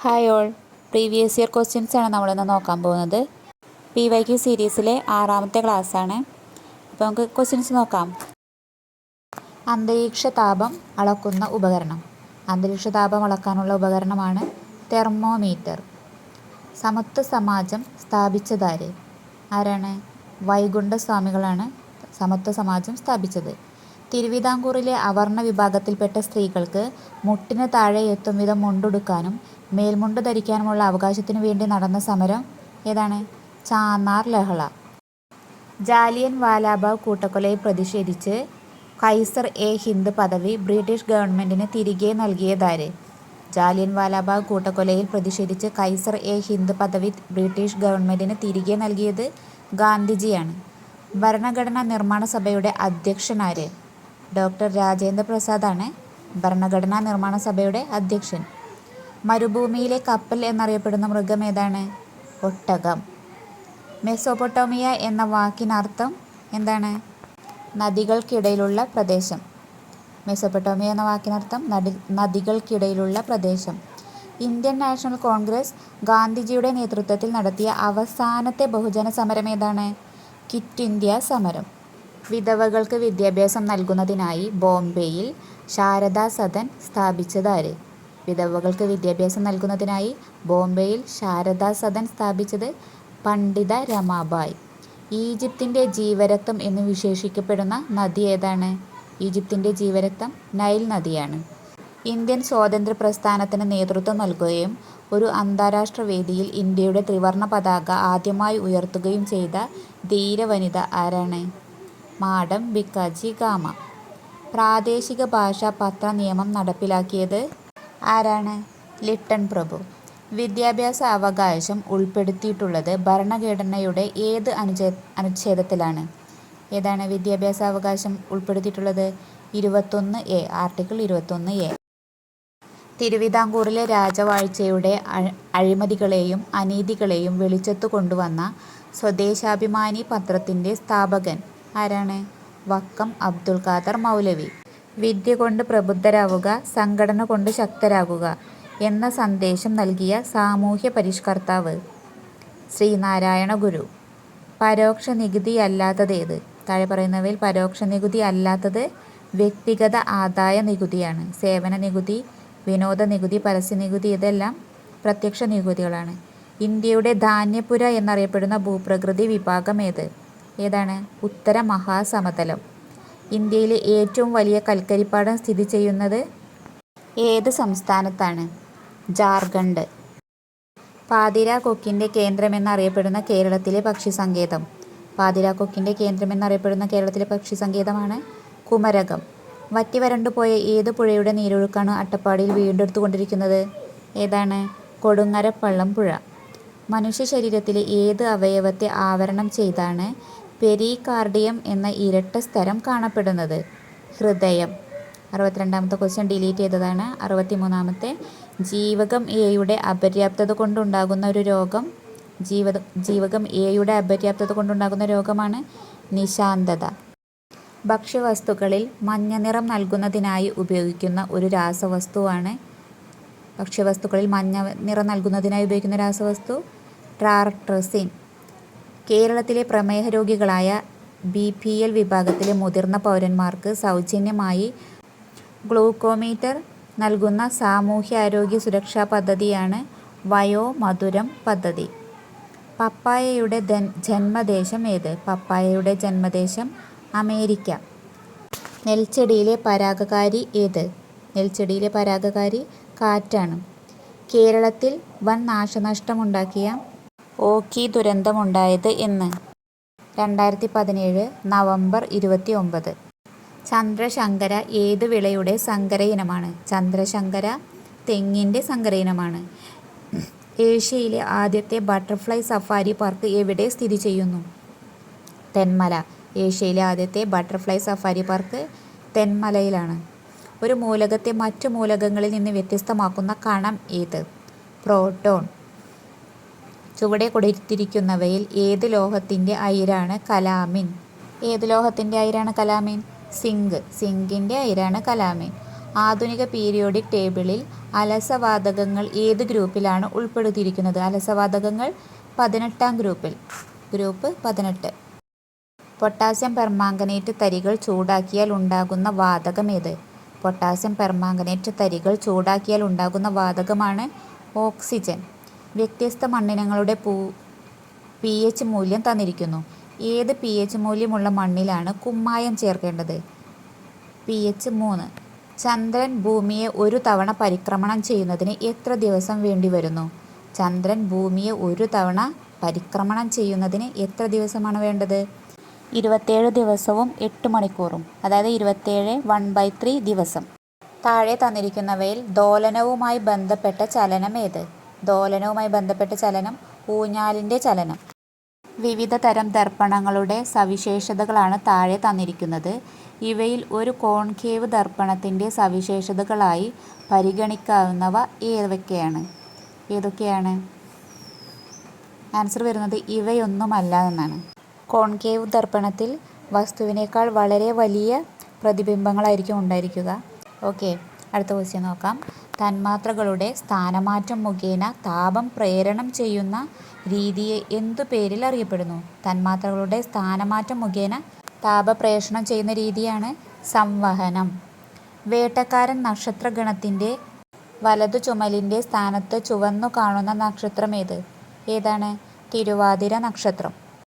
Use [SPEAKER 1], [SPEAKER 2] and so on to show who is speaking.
[SPEAKER 1] Hi all, previous year questions ആണ് നമ്മളിന്ന് നോക്കാൻ പോകുന്നത്. PYQ സീരീസിലെ 6ാമത്തെ ക്ലാസ്സാണ്. അപ്പോൾ നമുക്ക് ക്വസ്റ്റ്യൻസ് നോക്കാം. അന്തരീക്ഷ താപം അളക്കുന്ന ഉപകരണം. അന്തരീക്ഷ താപം അളക്കാനുള്ള ഉപകരണമാണ് തെർമോമീറ്റർ. സമത്വ സമാജം സ്ഥാപിച്ചതാര്? ആരാണ്? വൈകുണ്ഠസ്വാമികളാണ് സമത്വ സമാജം സ്ഥാപിച്ചത്. തിരുവിതാംകൂറിലെ അവർണ വിഭാഗത്തിൽപ്പെട്ട സ്ത്രീകൾക്ക് മുട്ടിന് താഴെ എത്തും വിധം മുണ്ടുടുക്കാനും മേൽമുണ്ട് ധരിക്കാനുമുള്ള അവകാശത്തിനു വേണ്ടി നടന്ന സമരം ഏതാണ്? ചാന്നാർ ലഹള. ജാലിയൻ വാലാബാഗ് കൂട്ടക്കൊലയിൽ പ്രതിഷേധിച്ച് കൈസർ-എ-ഹിന്ദ് പദവി ബ്രിട്ടീഷ് ഗവൺമെൻറ്റിന് തിരികെ നൽകിയതാര്? ജാലിയൻ വാലാബാഗ് കൂട്ടക്കൊലയിൽ പ്രതിഷേധിച്ച് കൈസർ-എ-ഹിന്ദ് പദവി ബ്രിട്ടീഷ് ഗവൺമെൻറ്റിന് തിരികെ നൽകിയത് ഗാന്ധിജിയാണ്. ഭരണഘടനാ നിർമ്മാണ സഭയുടെ അധ്യക്ഷനാര്? ഡോക്ടർ രാജേന്ദ്ര പ്രസാദാണ് ഭരണഘടനാ നിർമ്മാണ സഭയുടെ അധ്യക്ഷൻ. മരുഭൂമിയിലെ കപ്പൽ എന്നറിയപ്പെടുന്ന മൃഗം ഏതാണ്? ഒട്ടകം. മെസോപ്പൊട്ടേമിയ എന്ന വാക്കിനർത്ഥം എന്താണ്? നദികൾക്കിടയിലുള്ള പ്രദേശം. മെസോപ്പൊട്ടേമിയ എന്ന വാക്കിനർത്ഥം നദികൾക്കിടയിലുള്ള പ്രദേശം. ഇന്ത്യൻ നാഷണൽ കോൺഗ്രസ് ഗാന്ധിജിയുടെ നേതൃത്വത്തിൽ നടത്തിയ അവസാനത്തെ ബഹുജന സമരം ഏതാണ്? ക്വിറ്റ് ഇന്ത്യ സമരം. വിധവകൾക്ക് വിദ്യാഭ്യാസം നൽകുന്നതിനായി ബോംബെയിൽ ശാരദാ സദൻ സ്ഥാപിച്ചതാര്? വിധവകൾക്ക് വിദ്യാഭ്യാസം നൽകുന്നതിനായി ബോംബെയിൽ ശാരദാ സദൻ സ്ഥാപിച്ചത് പണ്ഡിത രമാബായ്. ഈജിപ്തിൻ്റെ ജീവരക്തം എന്ന് വിശേഷിക്കപ്പെടുന്ന നദി ഏതാണ്? ഈജിപ്തിൻ്റെ ജീവരക്തം നൈൽ നദിയാണ്. ഇന്ത്യൻ സ്വാതന്ത്ര്യ പ്രസ്ഥാനത്തിന് നേതൃത്വം നൽകുകയും ഒരു അന്താരാഷ്ട്ര വേദിയിൽ ഇന്ത്യയുടെ ത്രിവർണ പതാക ആദ്യമായി ഉയർത്തുകയും ചെയ്ത ധീരവനിത ആരാണ്? Madam Bhikaji gamma. പ്രാദേശിക ഭാഷാ പത്ര നിയമം നടപ്പിലാക്കിയത് ആരാണ്? ലിട്ടൺ പ്രഭു. വിദ്യാഭ്യാസ അവകാശം ഉൾപ്പെടുത്തിയിട്ടുള്ളത് ഭരണഘടനയുടെ ഏത് അനുച്ഛേദത്തിലാണ്? ഏതാണ് വിദ്യാഭ്യാസ അവകാശം ഉൾപ്പെടുത്തിയിട്ടുള്ളത്? 21A, article 21A. തിരുവിതാംകൂറിലെ രാജവാഴ്ചയുടെ അഴിമതികളെയും അനീതികളെയും വെളിച്ചത്തു കൊണ്ടുവന്ന സ്വദേശാഭിമാനി പത്രത്തിൻ്റെ സ്ഥാപകൻ ആരാണ്? വക്കം അബ്ദുൽ ഖാദർ മൗലവി. വിദ്യ കൊണ്ട് പ്രബുദ്ധരാവുക, സംഘടന കൊണ്ട് ശക്തരാകുക എന്ന സന്ദേശം നൽകിയ സാമൂഹ്യ പരിഷ്കർത്താവ് ശ്രീനാരായണ ഗുരു. പരോക്ഷ നികുതി അല്ലാത്തതേത്? താഴെ പറയുന്നവയിൽ പരോക്ഷ നികുതി അല്ലാത്തത് വ്യക്തിഗത ആദായ നികുതിയാണ്. സേവന നികുതി, വിനോദ നികുതി, പരസ്യ നികുതി ഇതെല്ലാം പ്രത്യക്ഷ നികുതികളാണ്. ഇന്ത്യയുടെ ധാന്യപുര എന്നറിയപ്പെടുന്ന ഭൂപ്രകൃതി വിഭാഗം ഏതാണ്? ഉത്തര മഹാസമതലം. ഇന്ത്യയിലെ ഏറ്റവും വലിയ കൽക്കരിപ്പാടം സ്ഥിതി ചെയ്യുന്നത് ഏത് സംസ്ഥാനത്താണ്? ജാർഖണ്ഡ്. പാതിരാക്കൊക്കിൻ്റെ കേന്ദ്രമെന്നറിയപ്പെടുന്ന കേരളത്തിലെ പക്ഷിസങ്കേതം. പാതിരാക്കൊക്കിൻ്റെ കേന്ദ്രമെന്നറിയപ്പെടുന്ന കേരളത്തിലെ പക്ഷിസങ്കേതമാണ് കുമരകം. വറ്റി വരണ്ടുപോയ ഏത് പുഴയുടെ നീരൊഴുക്കാണ് അട്ടപ്പാടിയിൽ വീണ്ടെടുത്തുകൊണ്ടിരിക്കുന്നത്? ഏതാണ്? കൊടുങ്ങരപ്പള്ളം പുഴ. മനുഷ്യ ശരീരത്തിലെ ഏത് അവയവത്തെ ആവരണം ചെയ്താണ് പെരികാർഡിയം എന്ന ഇരട്ട സ്തരം കാണപ്പെടുന്നത്? ഹൃദയം. 62ാമത്തെ ക്വസ്റ്റ്യൻ ഡിലീറ്റ് ചെയ്തതാണ്. 63ാമത്തെ ജീവകം എയുടെ അപര്യാപ്തത കൊണ്ടുണ്ടാകുന്ന ഒരു രോഗം. ജീവകം എയുടെ അപര്യാപ്തത കൊണ്ടുണ്ടാകുന്ന രോഗമാണ് നിശാന്തത. ഭക്ഷ്യവസ്തുക്കളിൽ മഞ്ഞ നിറം നൽകുന്നതിനായി ഉപയോഗിക്കുന്ന ഒരു രാസവസ്തുവാണ് ഭക്ഷ്യവസ്തുക്കളിൽ മഞ്ഞ നിറം നൽകുന്നതിനായി ഉപയോഗിക്കുന്ന രാസവസ്തു ടാർട്രസിൻ. കേരളത്തിലെ പ്രമേഹ രോഗികളായ BPL വിഭാഗത്തിലെ മുതിർന്ന പൗരന്മാർക്ക് സൗജന്യമായി ഗ്ലൂക്കോമീറ്റർ നൽകുന്ന സാമൂഹ്യാരോഗ്യ സുരക്ഷാ പദ്ധതിയാണ് വയോമധുരം പദ്ധതി. പപ്പായയുടെ ജന്മദേശം ഏത്? പപ്പായയുടെ ജന്മദേശം അമേരിക്ക. നെൽച്ചെടിയിലെ പരാഗകാരി ഏത്? നെൽച്ചെടിയിലെ പരാഗകാരി കാറ്റാണ്. കേരളത്തിൽ വൻ നാശനഷ്ടമുണ്ടാക്കിയ ഓഖി ദുരന്തമുണ്ടായത് എന്ന്? 2017 നവംബർ 29. ചന്ദ്രശങ്കര ഏത് വിളയുടെ സങ്കര ഇനമാണ്? ചന്ദ്രശങ്കര തെങ്ങിൻ്റെ സങ്കര ഇനമാണ്. ഏഷ്യയിലെ ആദ്യത്തെ ബട്ടർഫ്ലൈ സഫാരി പാർക്ക് എവിടെ സ്ഥിതി ചെയ്യുന്നു? തെന്മല. ഏഷ്യയിലെ ആദ്യത്തെ ബട്ടർഫ്ലൈ സഫാരി പാർക്ക് തെന്മലയിലാണ്. ഒരു മൂലകത്തെ മറ്റു മൂലകങ്ങളിൽ നിന്ന് വ്യത്യസ്തമാക്കുന്ന കണം ഏത്? പ്രോട്ടോൺ. ചുവടെ കൊടുത്തിരിക്കുന്നവയിൽ ഏത് ലോഹത്തിൻ്റെ അയിരാണ് കലാമിൻ? ഏത് ലോഹത്തിൻ്റെ അയിരാണ് കലാമിൻ? സിങ്ക്. സിങ്കിൻ്റെ അയിരാണ് കലാമിൻ. ആധുനിക പീരിയോഡിക് ടേബിളിൽ അലസവാതകങ്ങൾ ഏത് ഗ്രൂപ്പിലാണ് ഉൾപ്പെടുത്തിയിരിക്കുന്നത്? അലസവാതകങ്ങൾ 18-ാം ഗ്രൂപ്പിൽ. ഗ്രൂപ്പ് 18. പൊട്ടാസ്യം പെർമാംഗനേറ്റ് തരികൾ ചൂടാക്കിയാൽ ഉണ്ടാകുന്ന വാതകം ഏത്? പൊട്ടാസ്യം പെർമാംഗനേറ്റ് തരികൾ ചൂടാക്കിയാൽ ഉണ്ടാകുന്ന വാതകമാണ് ഓക്സിജൻ. വ്യത്യസ്ത മണ്ണിനങ്ങളുടെ pH മൂല്യം തന്നിരിക്കുന്നു. ഏത് pH മൂല്യമുള്ള മണ്ണിലാണ് കുമ്മായം ചേർക്കേണ്ടത്? pH 3. ചന്ദ്രൻ ഭൂമിയെ ഒരു തവണ പരിക്രമണം ചെയ്യുന്നതിന് എത്ര ദിവസം വേണ്ടിവരുന്നു? ചന്ദ്രൻ ഭൂമിയെ ഒരു തവണ പരിക്രമണം ചെയ്യുന്നതിന് എത്ര ദിവസമാണ് വേണ്ടത്? 27 ദിവസവും 8 മണിക്കൂറും. അതായത് 27 1/3 ദിവസം. താഴെ തന്നിരിക്കുന്നവയിൽ ദോലനവുമായി ബന്ധപ്പെട്ട ചലനം ഏത്? ദോലനവുമായി ബന്ധപ്പെട്ട ചലനം ഊഞ്ഞാലിൻ്റെ ചലനം. വിവിധ തരം ദർപ്പണങ്ങളുടെ സവിശേഷതകളാണ് താഴെ തന്നിരിക്കുന്നത്. ഇവയിൽ ഒരു കോൺകേവ് ദർപ്പണത്തിൻ്റെ സവിശേഷതകളായി പരിഗണിക്കാവുന്നവ ഏതൊക്കെയാണ്? ആൻസർ വരുന്നത് ഇവയൊന്നുമല്ല എന്നാണ്. കോൺകേവ് ദർപ്പണത്തിൽ വസ്തുവിനേക്കാൾ വളരെ വലിയ പ്രതിബിംബങ്ങളായിരിക്കും ഉണ്ടായിരിക്കുക. ഓക്കെ, അടുത്ത ക്വസ്റ്റ്യൻ നോക്കാം. തന്മാത്രകളുടെ സ്ഥാനമാറ്റം മുഖേന താപം പ്രേരണം ചെയ്യുന്ന രീതിയെ എന്തു പേരിൽ അറിയപ്പെടുന്നു? തന്മാത്രകളുടെ സ്ഥാനമാറ്റം മുഖേന താപപ്രേഷണം ചെയ്യുന്ന രീതിയാണ് സംവഹനം. വേട്ടക്കാരൻ നക്ഷത്രഗണത്തിൻ്റെ വലതു ചുമലിൻ്റെ സ്ഥാനത്ത് ചുവന്നു കാണുന്ന നക്ഷത്രം ഏതാണ്? തിരുവാതിര നക്ഷത്രം.